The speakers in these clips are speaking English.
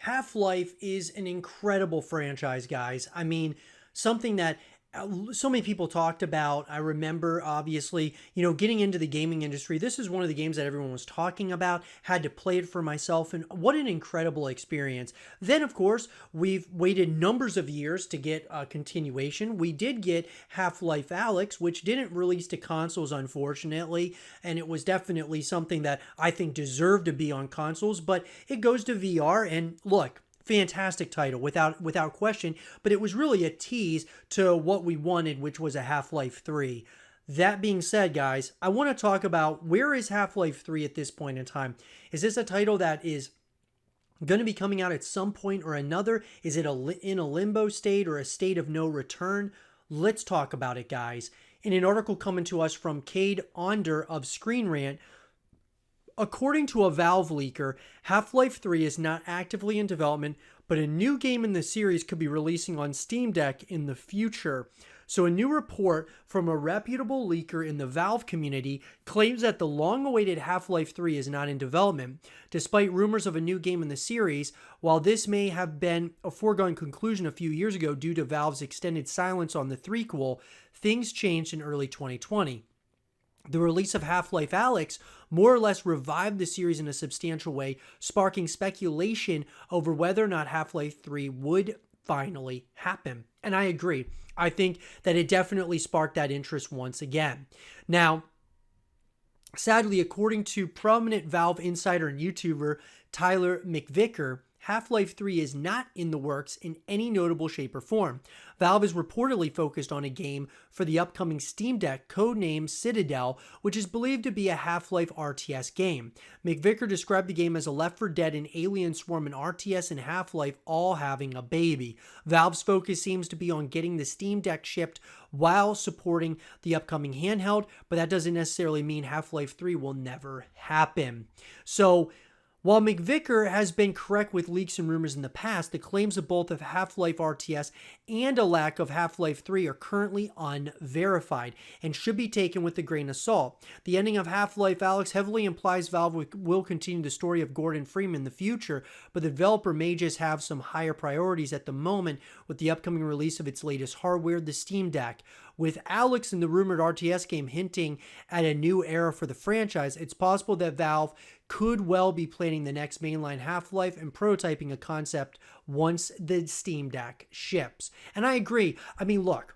Half-Life is an incredible franchise, guys. I mean, something that so many people talked about. I remember, obviously, getting into the gaming industry. This is one of the games that everyone was talking about. Had to play it for myself, and what an incredible experience. Then, of course, we've waited numbers of years to get a continuation. We did get Half-Life Alyx, which didn't release to consoles, unfortunately, and it was definitely something that I think deserved to be on consoles, but it goes to VR, and look, fantastic title without question, but it was really a tease to what we wanted, which was a Half-Life 3. That being said, guys, I want to talk about where is Half-Life 3 at this point in time. Is this a title that is going to be coming out at some point or another? Is it in a limbo state or a state of no return? Let's talk about it, guys. In an article coming to us from Cade Onder of Screen Rant, according to a Valve leaker, Half-Life 3 is not actively in development, but a new game in the series could be releasing on Steam Deck in the future. So a new report from a reputable leaker in the Valve community claims that the long-awaited Half-Life 3 is not in development. Despite rumors of a new game in the series, while this may have been a foregone conclusion a few years ago due to Valve's extended silence on the threequel, things changed in early 2020. The release of Half-Life Alyx more or less revived the series in a substantial way, sparking speculation over whether or not Half-Life 3 would finally happen. And I agree. I think that it definitely sparked that interest once again. Now, sadly, according to prominent Valve insider and YouTuber Tyler McVicker, Half-Life 3 is not in the works in any notable shape or form. Valve is reportedly focused on a game for the upcoming Steam Deck codenamed Citadel, which is believed to be a Half-Life RTS game. McVicker described the game as a Left 4 Dead and Alien Swarm and RTS and Half-Life all having a baby. Valve's focus seems to be on getting the Steam Deck shipped while supporting the upcoming handheld, but that doesn't necessarily mean Half-Life 3 will never happen. So, while McVicker has been correct with leaks and rumors in the past, the claims of both of Half-Life RTS and a lack of Half-Life 3 are currently unverified and should be taken with a grain of salt. The ending of Half-Life Alyx heavily implies Valve will continue the story of Gordon Freeman in the future, but the developer may just have some higher priorities at the moment with the upcoming release of its latest hardware, the Steam Deck. With Alyx and the rumored RTS game hinting at a new era for the franchise, it's possible that Valve could well be planning the next mainline Half-Life and prototyping a concept once the Steam Deck ships. And I agree. I mean, look,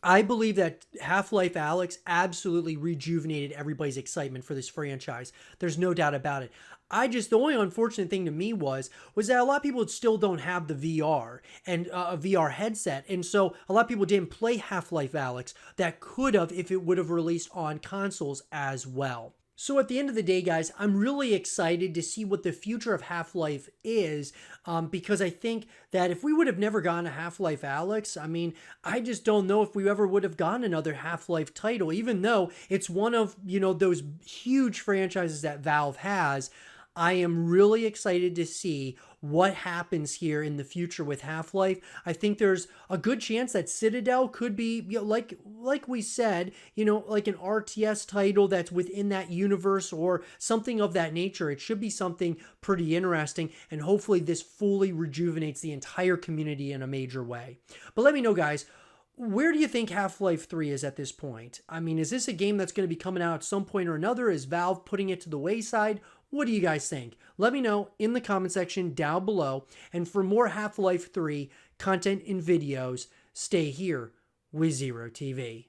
I believe that Half-Life Alyx absolutely rejuvenated everybody's excitement for this franchise. There's no doubt about it. The only unfortunate thing to me was that a lot of people still don't have the VR and a VR headset. And so a lot of people didn't play Half-Life Alyx that could have if it would have released on consoles as well. So at the end of the day, guys, I'm really excited to see what the future of Half-Life is, because I think that if we would have never gotten a Half-Life Alyx, I mean, I just don't know if we ever would have gotten another Half-Life title, even though it's one of, those huge franchises that Valve has. I am really excited to see what happens here in the future with Half-Life. I think there's a good chance that Citadel could be, like we said, like an RTS title that's within that universe or something of that nature. It should be something pretty interesting, and hopefully this fully rejuvenates the entire community in a major way. But let me know, guys, where do you think Half-Life 3 is at this point? I mean, is this a game that's going to be coming out at some point or another? Is Valve putting it to the wayside? What do you guys think? Let me know in the comment section down below. And for more Half-Life 3 content and videos, stay here with Zero TV.